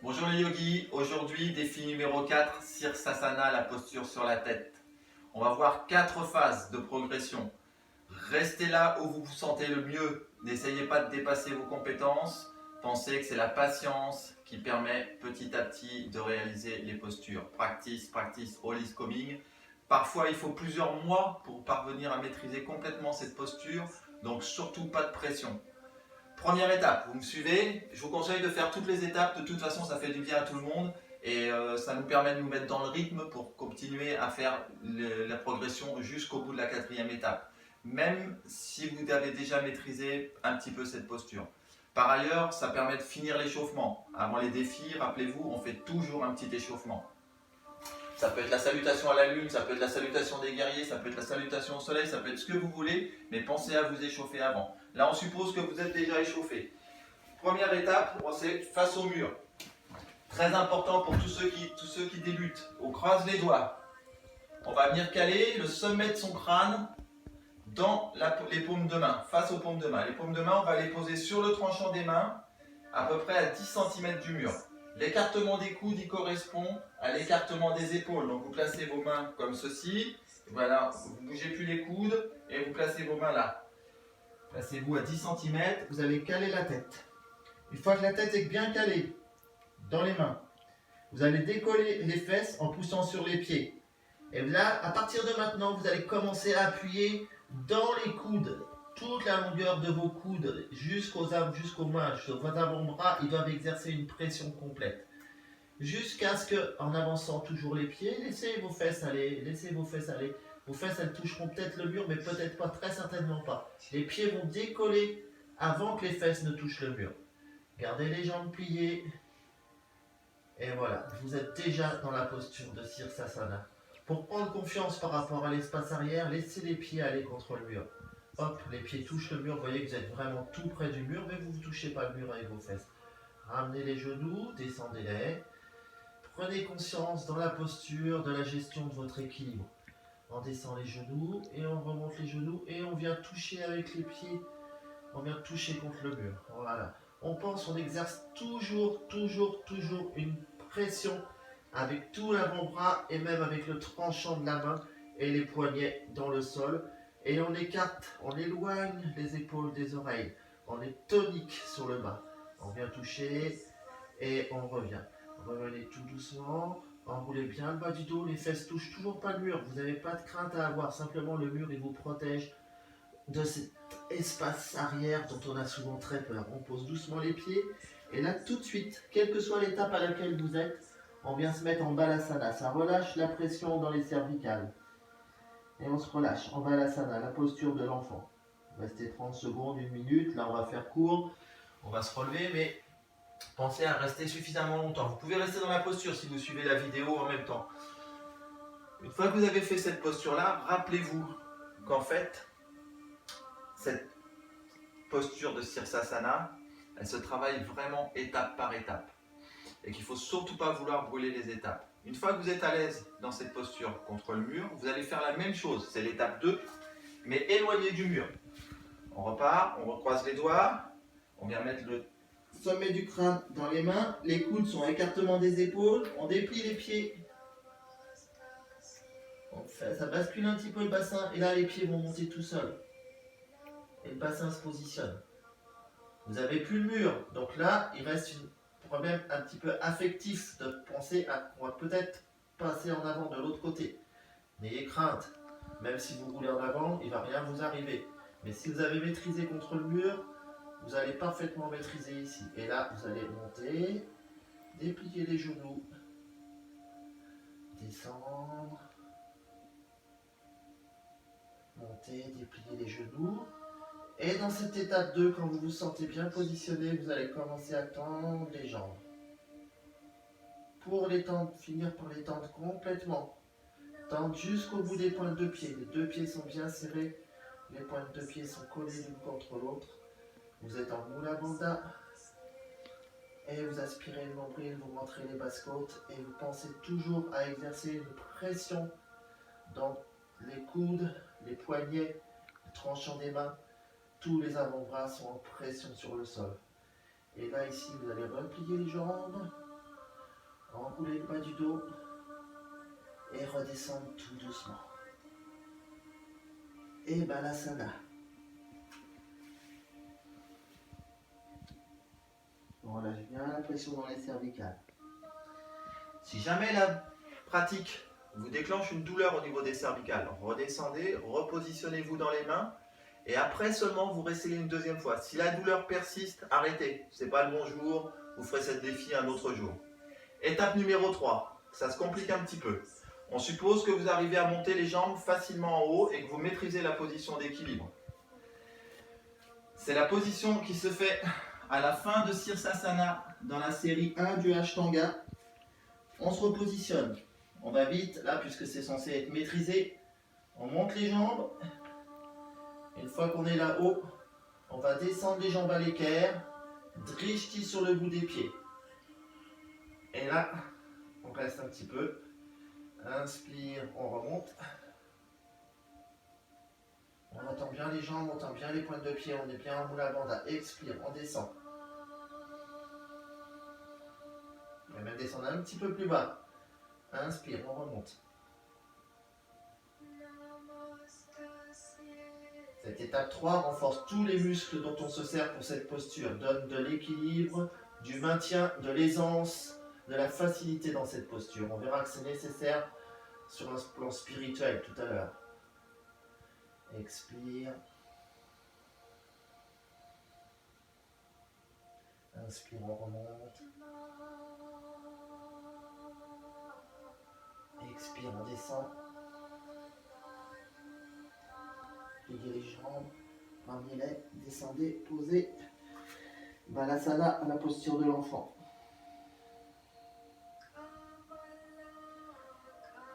Bonjour les yogis, aujourd'hui défi numéro 4, Sirsasana, la posture sur la tête. On va voir 4 phases de progression. Restez là où vous vous sentez le mieux, n'essayez pas de dépasser vos compétences, pensez que c'est la patience qui permet petit à petit de réaliser les postures. Practice, practice, all is coming. Parfois il faut plusieurs mois pour parvenir à maîtriser complètement cette posture, donc surtout pas de pression. Première étape, vous me suivez, je vous conseille de faire toutes les étapes, de toute façon ça fait du bien à tout le monde et ça nous permet de nous mettre dans le rythme pour continuer à faire la progression jusqu'au bout de la 4e étape, même si vous avez déjà maîtrisé un petit peu cette posture. Par ailleurs, ça permet de finir l'échauffement. Avant les défis, rappelez-vous, on fait toujours un petit échauffement. Ça peut être la salutation à la lune, ça peut être la salutation des guerriers, ça peut être la salutation au soleil, ça peut être ce que vous voulez, mais pensez à vous échauffer avant. Là, on suppose que vous êtes déjà échauffé. Première étape, c'est face au mur. Très important pour tous ceux qui débutent. On croise les doigts. On va venir caler le sommet de son crâne dans les paumes de main, face aux paumes de main. Les paumes de main, on va les poser sur le tranchant des mains, à peu près à 10 cm du mur. L'écartement des coudes, il correspond à l'écartement des épaules. Donc vous placez vos mains comme ceci. Voilà, vous ne bougez plus les coudes et vous placez vos mains là. Placez-vous à 10 cm, vous allez caler la tête. Une fois que la tête est bien calée dans les mains, vous allez décoller les fesses en poussant sur les pieds. Et là, à partir de maintenant, vous allez commencer à appuyer dans les coudes, toute la longueur de vos coudes jusqu'aux mains, sur vos avant-bras, ils doivent exercer une pression complète. Jusqu'à ce que, en avançant toujours les pieds, laissez vos fesses aller, laissez vos fesses aller. Vos fesses, elles toucheront peut-être le mur, mais peut-être pas, très certainement pas. Les pieds vont décoller avant que les fesses ne touchent le mur. Gardez les jambes pliées. Et voilà, vous êtes déjà dans la posture de Sirsasana. Pour prendre confiance par rapport à l'espace arrière, laissez les pieds aller contre le mur. Hop, les pieds touchent le mur, vous voyez que vous êtes vraiment tout près du mur, mais vous ne touchez pas le mur avec vos fesses. Ramenez les genoux, descendez-les. Prenez conscience dans la posture de la gestion de votre équilibre. On descend les genoux et on remonte les genoux et on vient toucher avec les pieds. On vient toucher contre le mur. Voilà. On pense, on exerce toujours une pression avec tout l'avant-bras et même avec le tranchant de la main et les poignets dans le sol. Et on écarte, on éloigne les épaules des oreilles. On est tonique sur le bas. On vient toucher et on revient. Revenez tout doucement. Enroulez bien le bas du dos. Les fesses touchent toujours pas le mur. Vous n'avez pas de crainte à avoir. Simplement le mur, il vous protège de cet espace arrière dont on a souvent très peur. On pose doucement les pieds. Et là, tout de suite, quelle que soit l'étape à laquelle vous êtes, on vient se mettre en balasana. Ça relâche la pression dans les cervicales. Et on se relâche en balasana, la posture de l'enfant. Restez 30 secondes, 1 minute. Là, on va faire court. On va se relever, mais pensez à rester suffisamment longtemps. Vous pouvez rester dans la posture si vous suivez la vidéo en même temps. Une fois que vous avez fait cette posture-là, rappelez-vous qu'en fait, cette posture de Sirsasana, elle se travaille vraiment étape par étape. Et qu'il ne faut surtout pas vouloir brûler les étapes. Une fois que vous êtes à l'aise dans cette posture contre le mur, vous allez faire la même chose. C'est l'étape 2, mais éloigné du mur. On repart, on recroise les doigts, on vient mettre le sommet du crâne dans les mains, les coudes sont à écartement des épaules, on déplie les pieds. Ça bascule un petit peu le bassin et là les pieds vont monter tout seuls. Et le bassin se positionne. Vous n'avez plus le mur, donc là il reste un problème un petit peu affectif de penser à qu'on va peut-être passer en avant de l'autre côté. N'ayez crainte, même si vous roulez en avant, il ne va rien vous arriver. Mais si vous avez maîtrisé contre le mur, vous allez parfaitement maîtriser ici. Et là, vous allez monter, déplier les genoux, descendre, monter, déplier les genoux. Et dans cette étape 2, quand vous vous sentez bien positionné, vous allez commencer à tendre les jambes. Pour les tendre, finir par les tendre complètement. Tendre jusqu'au bout des pointes de pied. Les 2 pieds sont bien serrés. Les pointes de pied sont collées l'une contre l'autre. Vous êtes en Mula Bandha. Et vous aspirez le nombril, vous montrez les basses côtes. Et vous pensez toujours à exercer une pression dans les coudes, les poignets, le tranchant des mains. Tous les avant-bras sont en pression sur le sol. Et là, ici, vous allez replier les jambes. Enrouler le bas du dos et redescendre tout doucement. Et Balasana. On relâche bien la pression dans les cervicales. Si jamais la pratique vous déclenche une douleur au niveau des cervicales, redescendez, repositionnez-vous dans les mains et après seulement vous réessayez une deuxième fois. Si la douleur persiste, arrêtez. Ce n'est pas le bon jour, vous ferez ce défi un autre jour. Étape numéro 3, ça se complique un petit peu. On suppose que vous arrivez à monter les jambes facilement en haut et que vous maîtrisez la position d'équilibre. C'est la position qui se fait à la fin de Sirsasana dans la série 1 du Ashtanga. On se repositionne. On va vite là puisque c'est censé être maîtrisé. On monte les jambes. Une fois qu'on est là-haut, on va descendre les jambes à l'équerre. Drishti sur le bout des pieds. Et là, on reste un petit peu. Inspire, on remonte. On entend bien les jambes, on entend bien les pointes de pied, on est bien en Mula Bandha. Expire, on descend. On va même descendre un petit peu plus bas. Inspire, on remonte. Cette étape 3 renforce tous les muscles dont on se sert pour cette posture. Donne de l'équilibre, du maintien, de l'aisance, de la facilité dans cette posture. On verra que c'est nécessaire sur un plan spirituel tout à l'heure. Expire. Inspire, on remonte. Expire, on descend. Pliez les jambes, ramenez-les, descendez, posez. Balasana à la posture de l'enfant.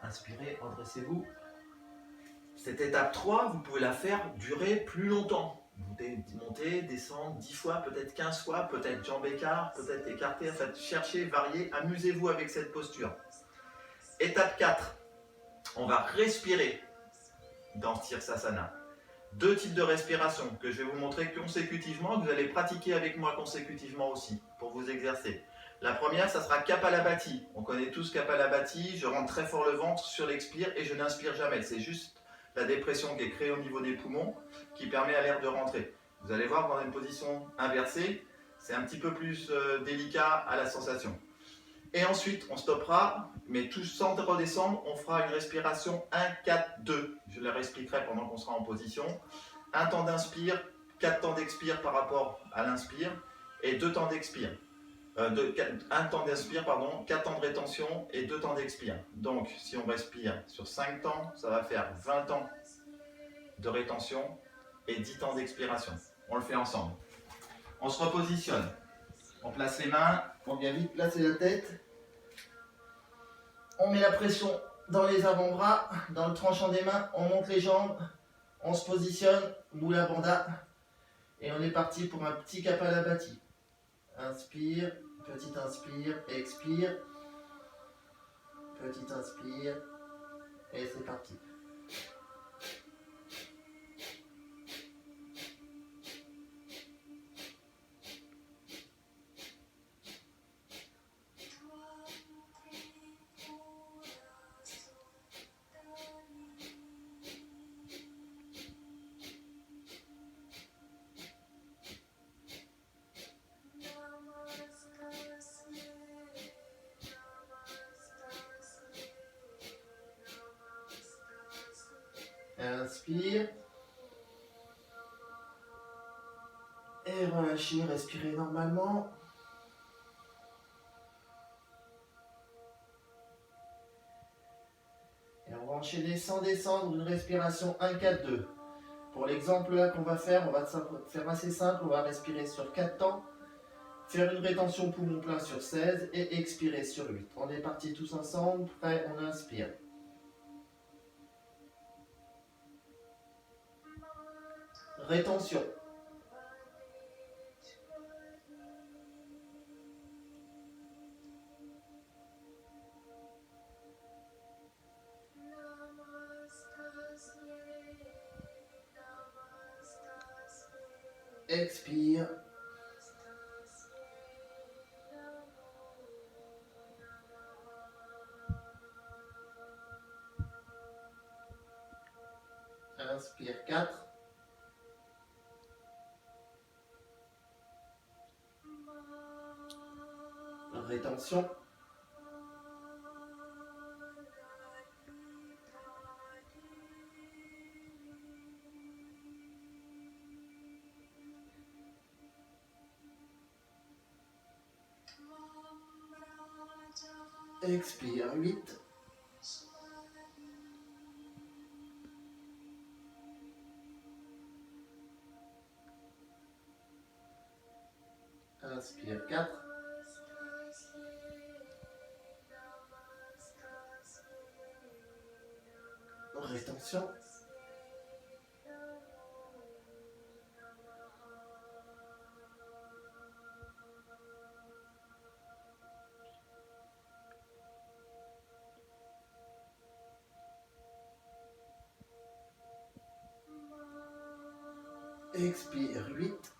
Inspirez, redressez-vous. Cette étape 3, vous pouvez la faire durer plus longtemps. Monter, descendre 10 fois, peut-être 15 fois, peut-être jambes écart, peut-être écarté. En fait, cherchez, variez, amusez-vous avec cette posture. Étape 4, on va respirer dans Sirsasana. 2 types de respiration que je vais vous montrer consécutivement, que vous allez pratiquer avec moi consécutivement aussi, pour vous exercer. La première, ça sera Kapalabhati. On connaît tous Kapalabhati, je rentre très fort le ventre sur l'expire et je n'inspire jamais. C'est juste la dépression qui est créée au niveau des poumons qui permet à l'air de rentrer. Vous allez voir dans une position inversée, c'est un petit peu plus délicat à la sensation. Et ensuite, on stoppera, mais tout sans redescendre, on fera une respiration 1-4-2. Je la réexpliquerai pendant qu'on sera en position. Un temps d'inspire, 4 temps d'expire par rapport à l'inspire, et 2 temps d'expire. Un temps d'inspire, 4 temps de rétention et 2 temps d'expire. Donc, si on respire sur 5 temps, ça va faire 20 temps de rétention et 10 temps d'expiration. On le fait ensemble. On se repositionne. On place les mains, on vient vite placer la tête. On met la pression dans les avant-bras, dans le tranchant des mains, on monte les jambes, on se positionne, Mula Bandha, et on est parti pour un petit Kapalabhati. Inspire, petit inspire, expire, petit inspire, et c'est parti. Inspire. Et relâchez, respirez normalement. Et on va enchaîner sans descendre une respiration 1-4-2. Pour l'exemple là qu'on va faire, on va faire assez simple. On va respirer sur 4 temps, faire une rétention poumon plein sur 16 et expirer sur 8. On est parti tous ensemble, prêt, on inspire. Rétention. Expire. Inspire 4. Rétention. Expire 8. Inspire 4. Rétention. Expire 8.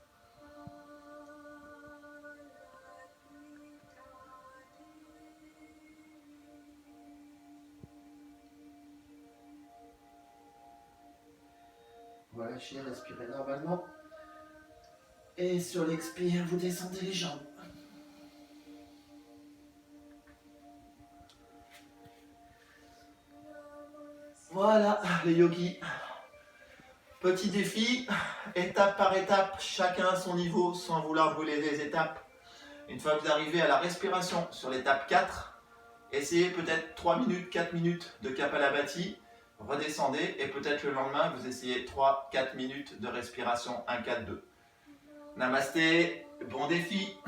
Relâchez, respirez normalement. Et sur l'expire, vous descendez les jambes. Voilà les yogis. Petit défi, étape par étape, chacun à son niveau, sans vouloir brûler les étapes. Une fois que vous arrivez à la respiration sur l'étape 4, essayez peut-être 3 minutes, 4 minutes de Kapalabhati, redescendez et peut-être le lendemain, vous essayez 3-4 minutes de respiration 1-4-2. Namasté, bon défi.